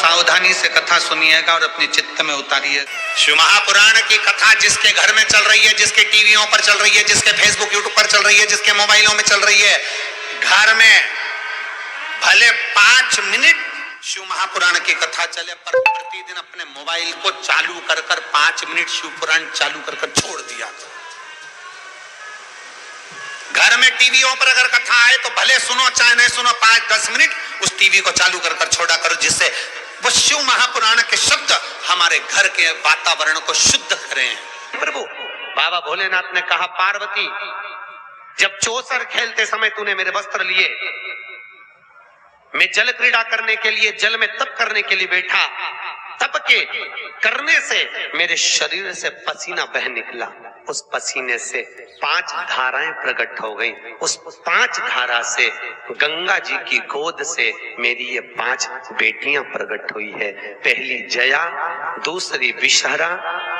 सावधानी से कथा सुनिएगा और अपने चित्त में उतारिए। शिव महापुराण की कथा जिसके घर में चल रही है, जिसके टीवियों पर चल रही है, जिसके फेसबुक यूट्यूब पर चल रही है, जिसके मोबाइलों में चल रही है, घर में भले 5 मिनट शिव महापुराण की कथा चले, पर प्रतिदिन अपने मोबाइल को चालू कर 5 मिनट शिव पुराण चालू कर छोड़ दिया। घर में टीवियों पर अगर कथा आए तो भले सुनो चाहे नहीं सुनो, 5-10 मिनट उस टीवी को चालू कर छोड़ा करो, जिससे वो शिव महापुराण के शब्द हमारे घर के वातावरण को शुद्ध करें। प्रभु बाबा भोलेनाथ ने कहा, पार्वती जब चौसर खेलते समय तूने मेरे वस्त्र लिए, मैं जल क्रीड़ा करने के लिए, जल में तप करने के लिए बैठा, तप के करने से मेरे शरीर से पसीना बह निकला, उस पसीने से 5 धाराएं प्रकट हो गई, उस 5 धारा से गंगा जी की गोद से मेरी ये 5 बेटियां प्रकट हुई है। पहली जया, दूसरी विषहरा,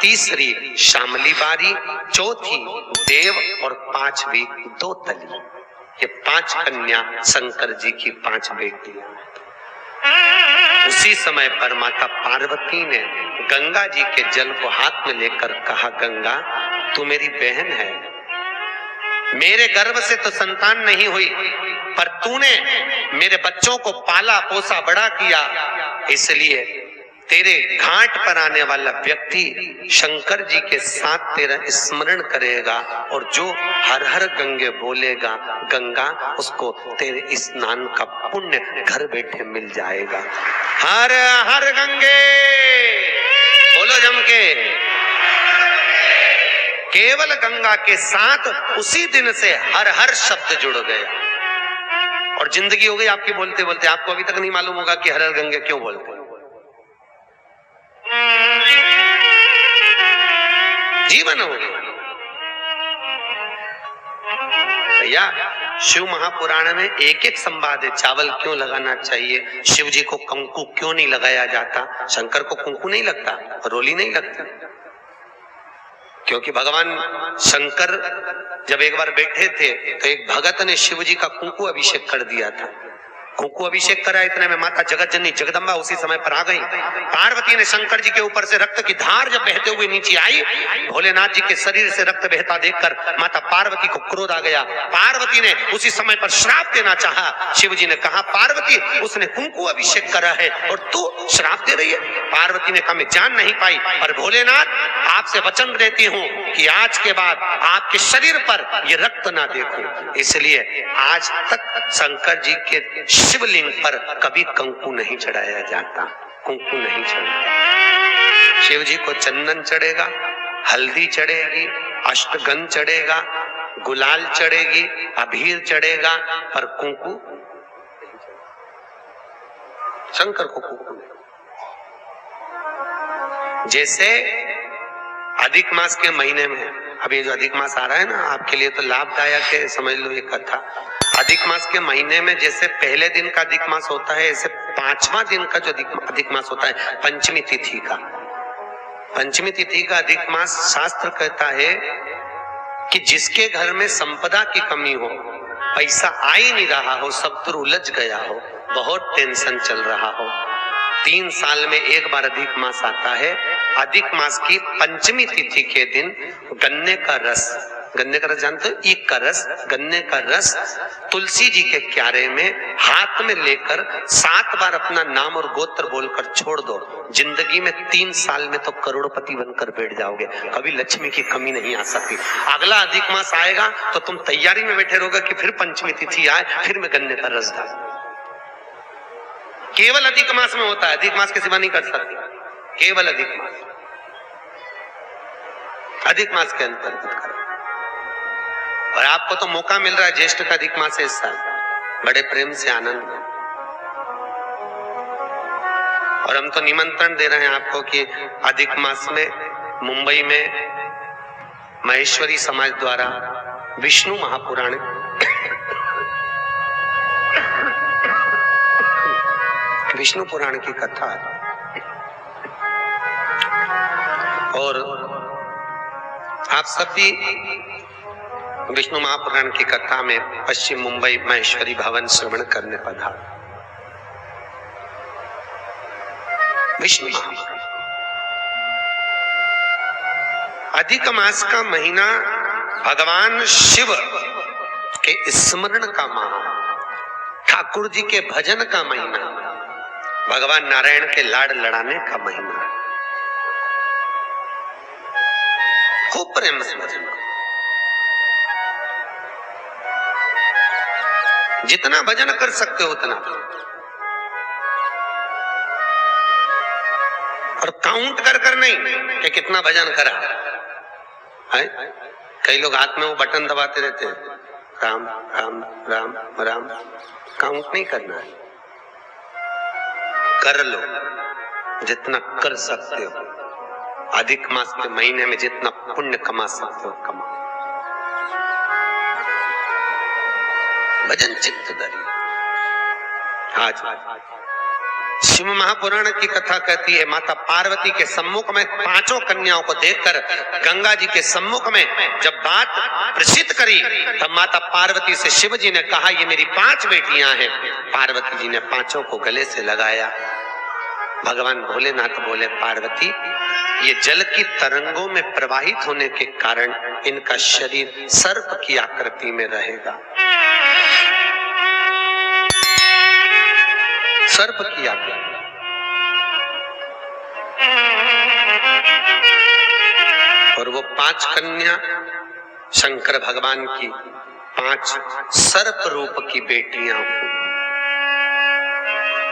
तीसरी शामली बारी, चौथी देव और 5वीं दोतली। ये 5 कन्या शंकर जी की 5 बेटियां। उसी समय पर माता पार्वती ने गंगा जी के जल को हाथ में लेकर कहा, गंगा तू मेरी बहन है, मेरे गर्भ से तो संतान नहीं हुई, पर तूने मेरे बच्चों को पाला पोसा बड़ा किया, इसलिए तेरे घाट पर आने वाला व्यक्ति शंकर जी के साथ तेरा स्मरण करेगा और जो हर हर गंगे बोलेगा, गंगा उसको तेरे स्नान का पुण्य घर बैठे मिल जाएगा। हर हर गंगे बोलो जम के। केवल गंगा के साथ उसी दिन से हर हर शब्द जुड़ गया और जिंदगी हो गई आपकी बोलते बोलते। आपको अभी तक नहीं मालूम होगा कि हर हर गंगे क्यों बोलते हैं। जीवन हो गया भैया। शिव महापुराण में एक एक संवाद है। चावल क्यों लगाना चाहिए, शिव जी को कंकु क्यों नहीं लगाया जाता, शंकर को कुंकू नहीं लगता, रोली नहीं लगती, क्योंकि भगवान शंकर जब एक बार बैठे थे तो एक भगत ने शिव जी का कुंकू अभिषेक कर दिया था। कुंकू अभिषेक करा, इतने में माता जगत जननी जगदम्बा उसी समय पर आ गई। पार्वती ने शंकर जी के ऊपर से रक्त की धार जब बहते हुए नीचे आई, भोलेनाथ जी के शरीर से रक्त बहता देखकर माता पार्वती को क्रोध आ गया। पार्वती ने उसी समय पर श्राप देना चाहा। शिव जी ने कहा, पार्वती उसने कुंकू अभिषेक करा है और तू श्राप दे रही है। पार्वती ने कहा, मैं जान नहीं पाई, पर भोलेनाथ आपसे वचन देती हूँ कि आज के बाद आपके शरीर पर ये रक्त ना देखूं। इसलिए आज तक शंकर जी के शिवलिंग पर कभी कंकु नहीं चढ़ाया जाता, कुंकू नहीं चढ़ाया। शिव जी को चंदन चढ़ेगा, हल्दी चढ़ेगी, अष्टगंध चढ़ेगा, गुलाल चढ़ेगी, अबीर चढ़ेगा, पर कुंकू शंकर को कुंकू नहीं। जैसे अधिक मास के महीने में, अभी जो अधिक मास आ रहा है ना, आपके लिए तो लाभदायक है, समझ लो ये कथा। अधिक मास के महीने में जैसे पहले दिन का अधिक मास होता है, ऐसे 5वां दिन का जो अधिक मास होता है, पंचमी तिथि का, पंचमी तिथि का अधिक मास शास्त्र कहता है कि जिसके घर में संपदा की कमी हो, पैसा आ ही नहीं रहा हो, सब तो उलझ गया हो, बहुत टेंशन चल रहा हो, 3 साल में एक बार अधिक मास आता है। अधिक मास की पंचमी तिथि के दिन गन्ने का रस, गन्ने का रस जानते हो, ईख का रस, गन्ने का रस तुलसी जी के क्यारे में हाथ में लेकर 7 बार अपना नाम और गोत्र बोलकर छोड़ दो। जिंदगी में 3 साल में तो करोड़पति बनकर बैठ जाओगे, कभी लक्ष्मी की कमी नहीं आ सकती। अगला अधिक मास आएगा तो तुम तैयारी में बैठे रहोगे कि फिर पंचमी तिथि आए, फिर मैं गन्ने का रस डाल। केवल अधिक मास में होता है, अधिक मास के सिवा नहीं कर सकते, केवल अधिक मास, अधिक मास के अंतर्गत करो। और आपको तो मौका मिल रहा है, ज्येष्ठ का अधिक मास है इस साल, बड़े प्रेम से आनंद में। और हम तो निमंत्रण दे रहे हैं आपको कि अधिक मास में मुंबई में महेश्वरी समाज द्वारा विष्णु महापुराण विष्णु पुराण की कथा है और आप सभी विष्णु महापुराण की कथा में पश्चिम मुंबई महेश्वरी भवन श्रवण करने पधार। विष्णु महापुराण। अधिक मास का महीना भगवान शिव के स्मरण का माह, ठाकुर जी के भजन का महीना, भगवान नारायण के लाड़ लड़ाने का महीना। खूब प्रेम से भजन करो, जितना भजन कर सकते हो उतना, और काउंट कर कर नहीं कि कितना भजन करा है। कई लोग हाथ में वो बटन दबाते रहते हैं, राम राम राम राम। काउंट नहीं करना है, कर लो जितना कर सकते हो। अधिक मास के महीने में जितना पुण्य कमा सकते हो कमाओ। भजन चित्त धरी। आज शिव महापुराण की कथा कहती है, माता पार्वती के सम्मुख में पांचों कन्याओं को देखकर गंगा जी के सम्मुख में जब बात प्रसिद्ध करी, तब माता पार्वती से शिव जी ने कहा, ये मेरी 5 बेटियां हैं। पार्वती जी ने पांचों को गले से लगाया। भगवान भोलेनाथ बोले, पार्वती, ये जल की तरंगों में प्रवाहित होने के कारण इनका शरीर सर्प की आकृति में रहेगा। सर्प की आकृति। और वो 5 कन्या शंकर भगवान की 5 सर्प रूप की बेटियां हुई।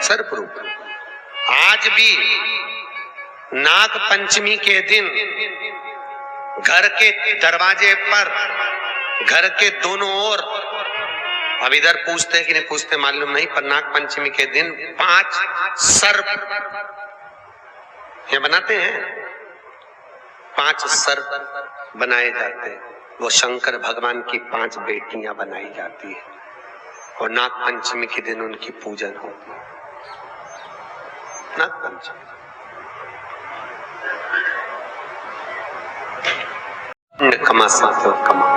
सर्प रूप। आज भी नाग पंचमी के दिन घर के दरवाजे पर, घर के दोनों ओर, अब इधर पूछते हैं कि नहीं पूछते मालूम नहीं, पर नाग पंचमी के दिन 5 सर्प ये बनाते हैं। 5 सर्प बनाए जाते हैं। वो शंकर भगवान की 5 बेटियां बनाई जाती है और नाग पंचमी के दिन उनकी पूजन होती है। नाग पंचमी कमा सकते हो कमाओ।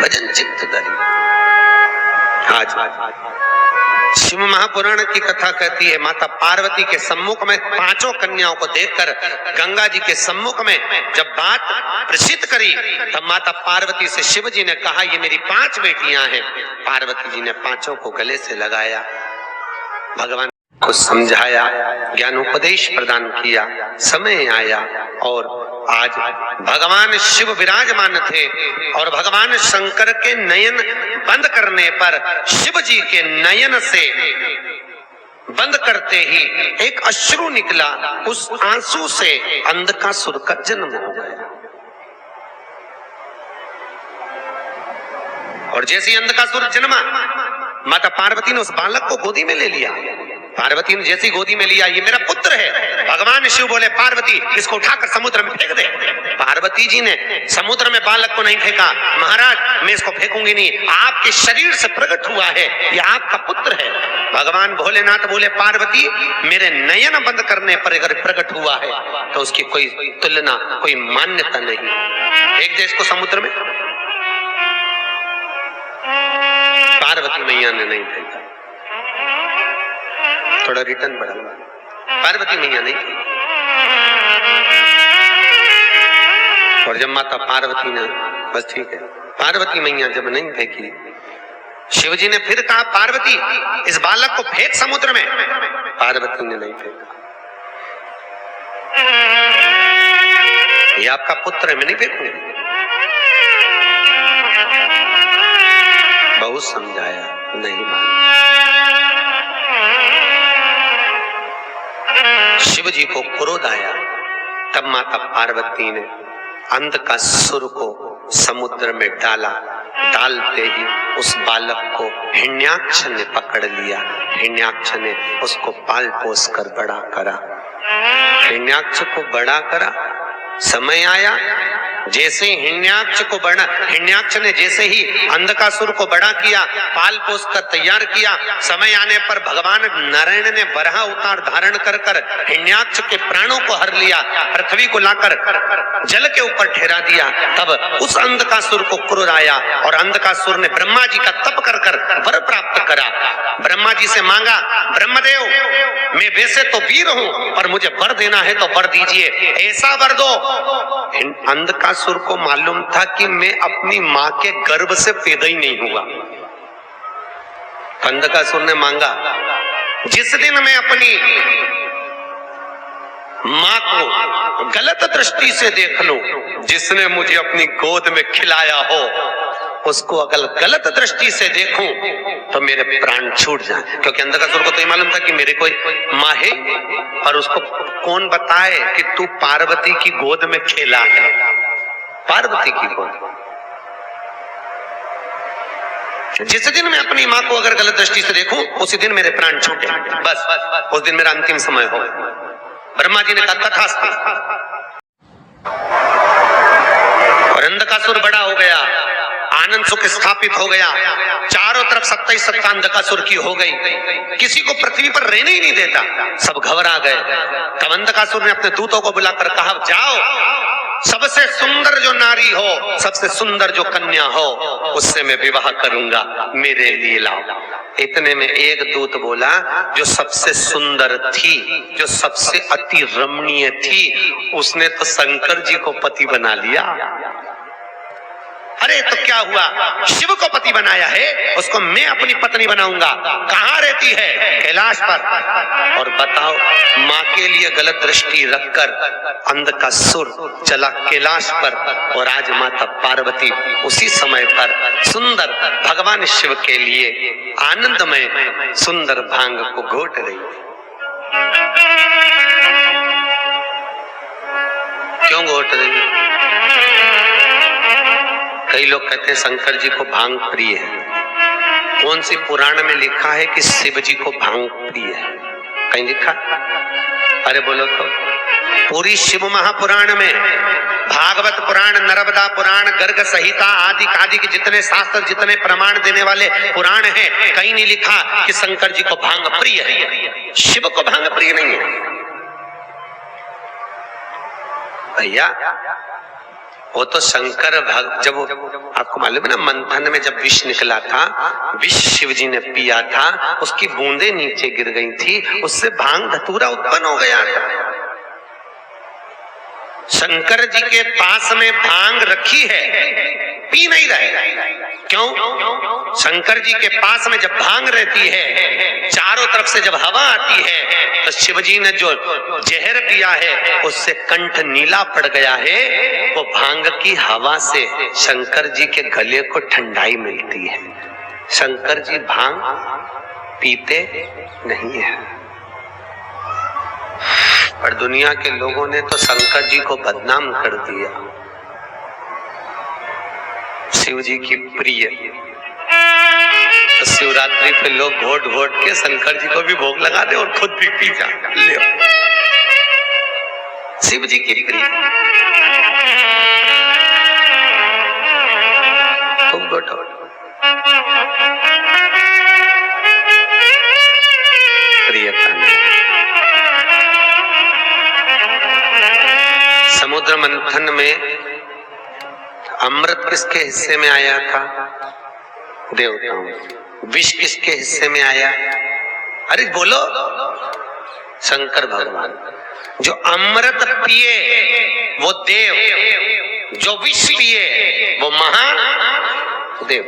भजन चित्त धरी। आज शिव महापुराण की कथा कहती है, माता पार्वती के सम्मुख में पांचों कन्याओं को देखकर गंगा जी के सम्मुख में जब बात प्रसिद्ध करी, तब माता पार्वती से शिव जी ने कहा, ये मेरी 5 बेटियां हैं। पार्वती जी ने पांचों को गले से लगाया, भगवान को समझाया, ज्ञानोपदेश प्रदान किया। समय आया और आज भगवान शिव विराजमान थे और भगवान शंकर के नयन बंद करने पर शिव जी के नयन से बंद करते ही एक अश्रु निकला। उस आंसू से अंधकासुर का जन्म हो गया। और जैसे अंधकासुर जन्मा, माता पार्वती ने उस बालक को गोदी में ले लिया। पार्वती ने जैसी गोदी में लिया, ये मेरा पुत्र है। भगवान शिव बोले, पार्वती इसको उठाकर समुद्र में फेंक दे। पार्वती जी ने समुद्र में बालक को नहीं फेंका। महाराज मैं इसको फेंकूंगी नहीं, आपके शरीर से प्रकट हुआ है, ये आपका पुत्र है। भगवान भोलेनाथ बोले, पार्वती मेरे नयन बंद करने पर अगर प्रकट हुआ है तो उसकी कोई तुलना, कोई मान्यता नहीं। फेंक दे इसको समुद्र में। पार्वती मैया ने नहीं फेंका। थोड़ा रिटर्न बढ़ा। पार्वती मैया नहीं फेंकी। और जब माता पार्वती ने, बस ठीक है, पार्वती मैया जब नहीं फेंकी, शिवजी ने फिर कहा, पार्वती इस बालक को फेंक समुद्र में। पार्वती ने नहीं फेंका। ये आपका पुत्र है, मैं नहीं फेंकूंगी। बहुत समझाया, नहीं माना। शिव जी को क्रोध आया, तब माता पार्वती ने अंधकासुर को समुद्र में डाला। डालते ही उस बालक को हिरण्याक्ष ने पकड़ लिया। हिरण्याक्ष ने उसको पाल पोस कर बड़ा करा। हिरण्याक्ष को बड़ा करा। समय आया जैसे हिरण्याक्ष ने जैसे ही अंधकासुर को बड़ा किया, पाल पोस कर तैयार किया, समय आने पर भगवान नारायण ने बराह अवतार धारण कर हिरण्याक्ष के प्राणों को हर लिया, पृथ्वी को लाकर जल के ऊपर ठहरा दिया। तब उस अंधकासुर को क्रोध आया और अंधकासुर ने ब्रह्मा जी का तप कर वर प्राप्त करा। ब्रह्मा जी से मांगा, ब्रह्मदेव मैं वैसे तो वीर हूं, पर मुझे वर देना है तो वर दीजिए, ऐसा वर दो। अंधकासुर को मालूम था कि मैं अपनी मां के गर्भ से पैदा ही नहीं हुआ। अंधकासुर ने मांगा, जिस दिन मैं अपनी मां को गलत दृष्टि से देख लूं, जिसने मुझे अपनी गोद में खिलाया हो उसको अगर गलत दृष्टि से देखूं तो मेरे प्राण छूट जाए। क्योंकि अंधकासुर को तो ये मालूम था कि मेरे कोई मां है, और उसको कौन बताए कि तू पार्वती की गोद में खेला है। पार्वती की गोद, जिस दिन मैं अपनी मां को अगर गलत दृष्टि से देखूं उसी दिन मेरे प्राण छूटे, बस उस दिन मेरा अंतिम समय हो। ब्रह्मा जी ने कहा तथास्तु। और अंधकासुर बड़ा हो गया, आनंद सुख स्थापित हो गया, चारों तरफ सत्ता ही सत्ता अंधकासुर की हो गई, किसी को पृथ्वी पर रहने ही नहीं देता, सब घबरा गए। तब अंधकासुर ने अपने दूतों को बुलाकर कहा, जाओ सबसे सुंदर जो नारी हो, सबसे सुंदर जो कन्या हो, उससे मैं विवाह करूंगा, मेरे लिए लाओ। इतने में एक दूत बोला, जो सबसे सुंदर थी, जो सबसे अति रमणीय थी, उसने तो शंकर जी को पति बना लिया। अरे तो क्या हुआ, शिव को पति बनाया है, उसको मैं अपनी पत्नी बनाऊंगा। कहाँ रहती है? कैलाश पर। और बताओ, माँ के लिए गलत दृष्टि रखकर अंधकासुर चला कैलाश पर, और आज माता पार्वती उसी समय पर सुंदर भगवान शिव के लिए आनंदमय सुंदर भांग को घोट रही। क्यों घोट रही? कई लोग कहते हैं शंकर जी को भांग प्रिय है। कौन सी पुराण में लिखा है कि शिव जी को भांग प्रिय है? कहीं लिखा? अरे बोलो तो। पूरी शिव महापुराण में, भागवत पुराण, नर्मदा पुराण, गर्ग संहिता आदि आदि के जितने शास्त्र, जितने प्रमाण देने वाले पुराण हैं, कहीं नहीं लिखा कि शंकर जी को भांग प्रिय है। शिव को भांग प्रिय नहीं है भैया। वो तो शंकर जब आपको मालूम है ना, मंथन में जब विष निकला था, विष शिव जी ने पिया था, उसकी बूंदें नीचे गिर गई थी, उससे भांग धतूरा उत्पन्न हो गया था। शंकर जी के पास में भांग रखी है, पी नहीं रहे। क्यों? शंकर जी के पास में जब भांग रहती है, चारों तरफ से जब हवा आती है, तो शिव जी ने जो जहर पिया है उससे कंठ नीला पड़ गया है। वो भांग की हवा से शंकर जी के गले को ठंडाई मिलती है। शंकर जी भांग पीते नहीं है, पर दुनिया के लोगों ने तो शंकर जी को बदनाम कर दिया। शिव जी की प्रिय, तो शिवरात्रि पे लोग घोट घोट के शंकर जी को भी भोग लगा दे और खुद भी पी जा ले। शिव जी की प्रिय, खूब घोटो। प्रियता नहीं। समुद्र मंथन में अमृत किसके हिस्से में आया था? देवताओं। विष किसके हिस्से में आया? अरे बोलो, शंकर भगवान। जो अमृत पिए वो देव, जो विष पिए वो महादेव।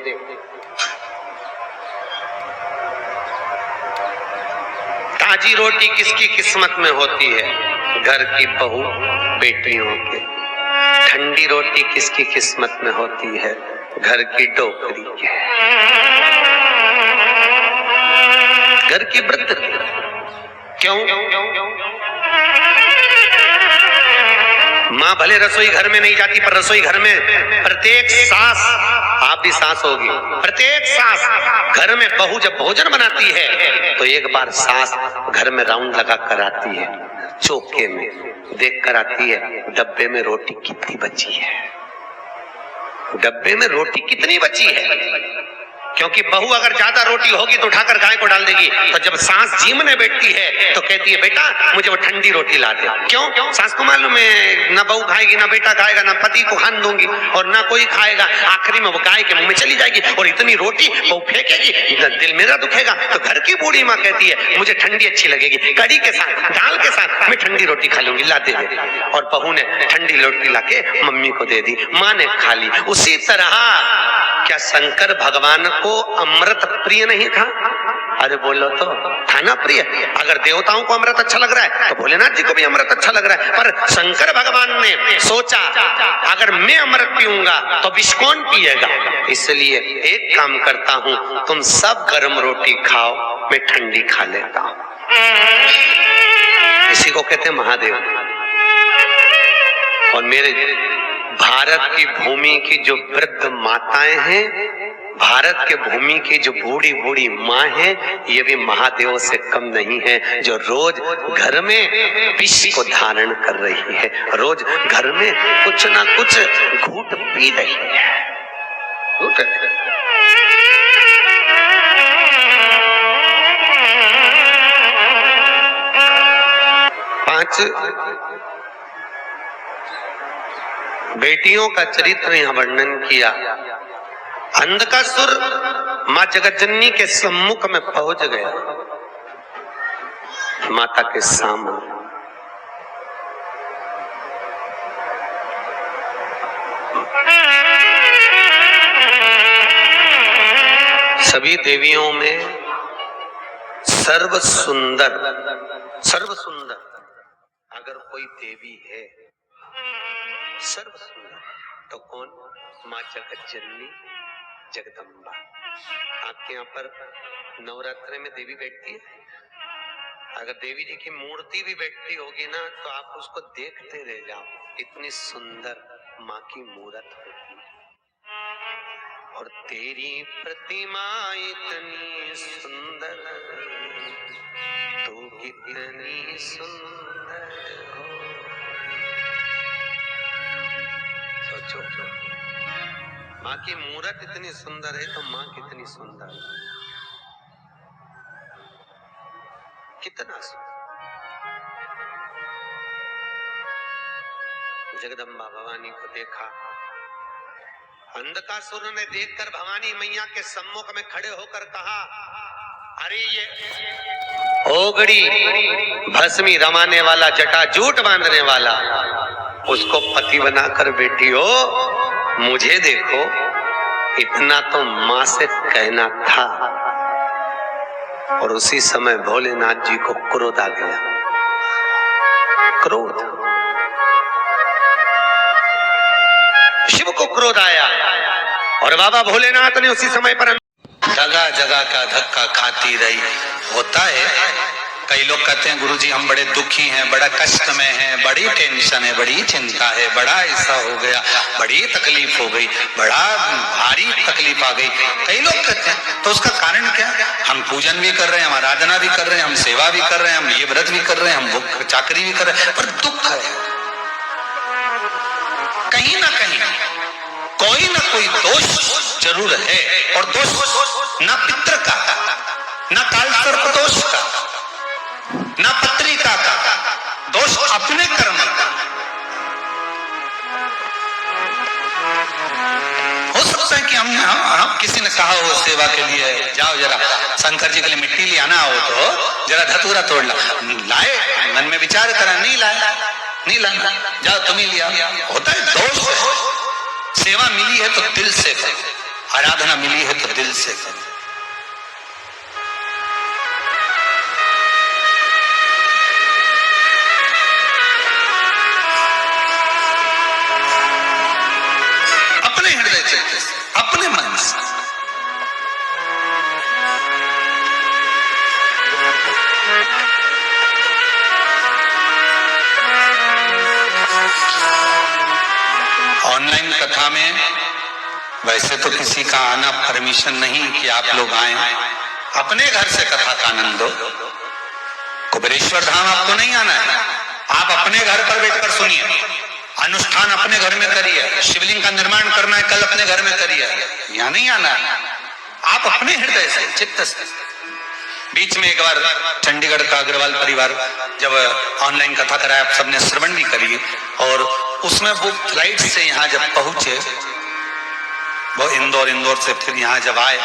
ताजी रोटी किसकी किस्मत में होती है? घर की बहू बेटियों के। ठंडी रोटी किसकी किस्मत में होती है? घर की टोकरी के, घर की वृद्ध। क्यों? माँ भले रसोई घर में नहीं जाती, पर रसोई घर में प्रत्येक सास, आप भी सास होगी, प्रत्येक सास घर में बहू जब भोजन बनाती है तो एक बार सास घर में राउंड लगा कर आती है, चौके में देख कर आती है डब्बे में रोटी कितनी बची है। डब्बे में रोटी कितनी बची है, क्योंकि बहू अगर ज्यादा रोटी होगी तो उठाकर गाय को डाल देगी। तो जब सास जीमने बैठती है तो कहती है बेटा मुझे वो ठंडी रोटी ला दे। क्यों? सास को मालूम है ना बहू खाएगी, ना बेटा खाएगा, ना पति को खान दूंगी और ना कोई खाएगा। आखिरी में वो गाय के मुंह में चली जाएगी और इतनी रोटी वो फेंकेगी, दिल मेरा दुखेगा। तो घर की बूढ़ी माँ कहती है मुझे ठंडी अच्छी लगेगी, कड़ी के साथ, दाल के साथ मैं ठंडी रोटी खा लूंगी, ला दे। और बहू ने ठंडी रोटी लाके मम्मी को दे दी, माँ ने खा ली। उसी तरह क्या शंकर भगवान को अमृत प्रिय नहीं था? अरे बोलो तो, था ना प्रिय। अगर देवताओं को अमृत अच्छा लग रहा है तो भोलेनाथ जी को भी अमृत अच्छा लग रहा है। पर शंकर भगवान ने सोचा अगर मैं अमृत पीऊंगा तो विष कौन पिएगा, इसलिए एक काम करता हूं, तुम सब गर्म रोटी खाओ, मैं ठंडी खा लेता हूं। इसी को कहते हैं महादेव। और मेरे भारत की भूमि की जो वृद्ध माताएं हैं, भारत के भूमि की जो बूढ़ी बूढ़ी माँ है, ये भी महादेव से कम नहीं है, जो रोज घर में विष को धारण कर रही है, रोज घर में कुछ ना कुछ घूट पी रही है। पांच बेटियों का चरित्र यहाँ वर्णन किया। अंधकासुर मां जगतजननी के सम्मुख में पहुंच गया, माता के सामने। सभी देवियों में सर्व सुंदर अगर कोई देवी है सर्व सुंदर तो कौन? मां जगतजननी जगदम्बा। आपके यहाँ पर नवरात्रि में देवी बैठती है, अगर देवी जी की मूर्ति भी बैठती होगी ना तो आप उसको देखते रह जाओ, इतनी सुंदर माँ की मूर्त होती है। और तेरी प्रतिमा इतनी सुंदर, तू कितनी सुंदर हो। सोचो, माँ की मूर्त इतनी सुंदर है तो माँ कितनी सुंदर है, कितना सुंदर। जगदम्बा भवानी को देखा, अंधकासुर ने देखकर भवानी मैया के सम्मुख में खड़े होकर कहा, अरे ये ओगड़ी भस्मी रमाने वाला, जटा जूट बांधने वाला, उसको पति बनाकर बेटी हो, मुझे देखो, इतना तो मां से कहना था। और उसी समय भोलेनाथ जी को क्रोध आ गया, क्रोध, शिव को क्रोध आया और बाबा भोलेनाथ ने उसी समय पर जगह जगह का धक्का खाती रही। होता है, कई लोग कहते हैं गुरुजी हम बड़े दुखी हैं, बड़ा कष्ट में हैं, बड़ी टेंशन है, बड़ी चिंता है, बड़ा ऐसा हो गया, बड़ी तकलीफ हो गई, बड़ा भारी तकलीफ आ गई। कई लोग कहते हैं, तो उसका कारण क्या? हम पूजन भी कर रहे हैं, हम आराधना भी कर रहे हैं, हम सेवा भी कर रहे हैं, हम ये व्रत भी कर रहे हैं, हम भूख चाकरी भी कर रहे हैं, पर दुख है। कहीं ना कहीं कोई ना कोई दोष जरूर है, और दोष ना पितृ का, ना कालसर्प दोष का, ना पत्रिका का, दोष अपने कर्म का। हो सकता है कि हम किसी ने कहा हो सेवा के लिए जाओ जरा शंकर जी के लिए मिट्टी ले आना हो तो जरा धतूरा तोड़ ला, लाए, मन में विचार करा, नहीं लाया, नहीं लाना, जाओ तुम ही लिया। होता है दोष है। सेवा मिली है तो दिल से करो, आराधना मिली है तो दिल से करो। अपने हृदय से, अपने मन से। ऑनलाइन कथा में वैसे तो किसी का आना परमिशन नहीं कि आप लोग आए, अपने घर से कथा का आनंद लो। कुबेरेश्वर धाम आपको नहीं आना है, आप अपने घर पर बैठकर सुनिए, अनुष्ठान अपने घर में करिए, शिवलिंग का निर्माण करना है कल अपने घर में करिए, यहाँ नहीं आना है। आप अपने हृदय से, चित्त से। बीच में एक बार चंडीगढ़ का अग्रवाल परिवार जब ऑनलाइन कथा कराया, आप सबने श्रवण भी करी, और उसमें वो फ्लाइट से यहाँ जब पहुंचे, वो इंदौर से फिर यहाँ जब आए,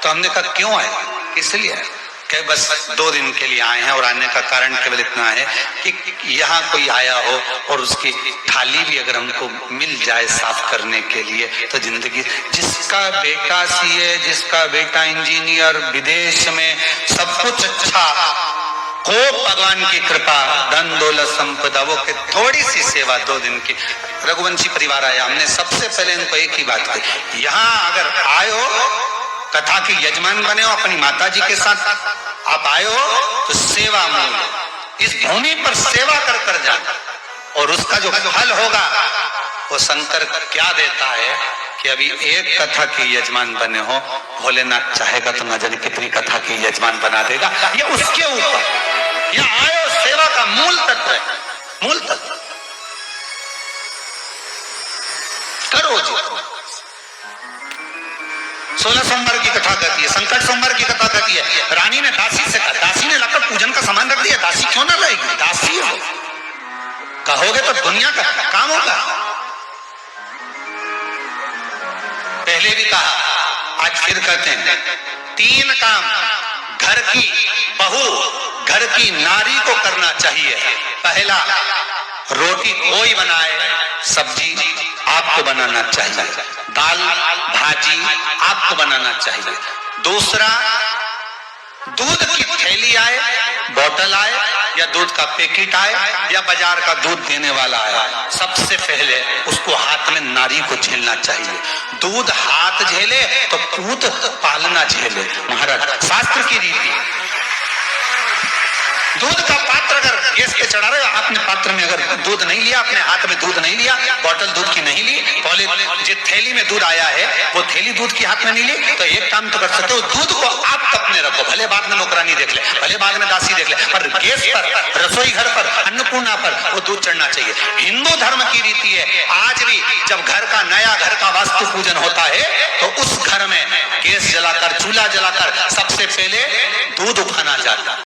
तो हमने कहा क्यों आए, किस लिए आए? कि बस 2 दिन के लिए आए हैं, और आने का कारण केवल इतना है कि यहाँ कोई आया हो और उसकी थाली भी अगर हमको मिल जाए साफ करने के लिए तो जिंदगी। जिसका बेटा सीए, जिसका बेटा इंजीनियर, विदेश में सब कुछ अच्छा हो, भगवान की कृपा, धन दौलत संपदा, वो के थोड़ी सी सेवा 2 दिन की। रघुवंशी परिवार आया, हमने सबसे पहले इनको एक ही बात कही, यहाँ अगर आए हो, कथा के यजमान बने हो, अपनी माता जी के साथ आप आए हो, तो सेवा मूल, इस भूमि पर सेवा कर कर जाना, और उसका जो फल होगा वो शंकर क्या देता है कि अभी एक कथा के यजमान बने हो, भोलेनाथ चाहेगा तो न जाने कितनी कथा के यजमान बना देगा। ये उसके ऊपर, यहाँ आए हो, सेवा का मूल तत्व है, मूल तत्व करो जी। 16 सोमवार की कथा कहती है, संकट सोमवार की कथा कहती है। रानी ने दासी से कहा, दासी ने लाकर पूजन का सामान रख दिया, दासी क्यों ना लाएगी, दासी हो, कहोगे तो दुनिया का काम होगा। पहले भी कहा, आज फिर कहते हैं, 3 काम घर की बहू, घर की नारी को करना चाहिए। पहला, रोटी कोई बनाए, सब्जी आपको बनाना चाहिए, दाल भाजी आपको बनाना चाहिए। दूसरा, दूध की थैली आए, बोतल आए, या दूध का पैकेट आए, या बाजार का दूध देने वाला आए, सबसे पहले उसको हाथ में नारी को झेलना चाहिए। दूध हाथ झेले तो पूत पालना झेले, महाराज शास्त्र की रीति। दूध का पात्र अगर गैस पे चढ़ा रहे हो, आपने पात्र में अगर दूध नहीं लिया, अपने हाथ में दूध नहीं लिया, बोतल दूध की नहीं ली, पहले जो थैली में दूध आया है वो थैली दूध की हाथ में नहीं ली, तो एक काम तो कर सकते हो, दूध को आप अपने रखो, भले बाद में नौकरानी देख ले, भले बाद में दासी देख ले, पर गैस पर, रसोई घर पर, अन्नपूर्णा पर वो दूध चढ़ना चाहिए। हिंदू धर्म की रीति है, आज भी जब घर का नया घर का वास्तु पूजन होता है तो उस घर में गैस जलाकर, चूल्हा जलाकर सबसे पहले दूध उठाना जाता है।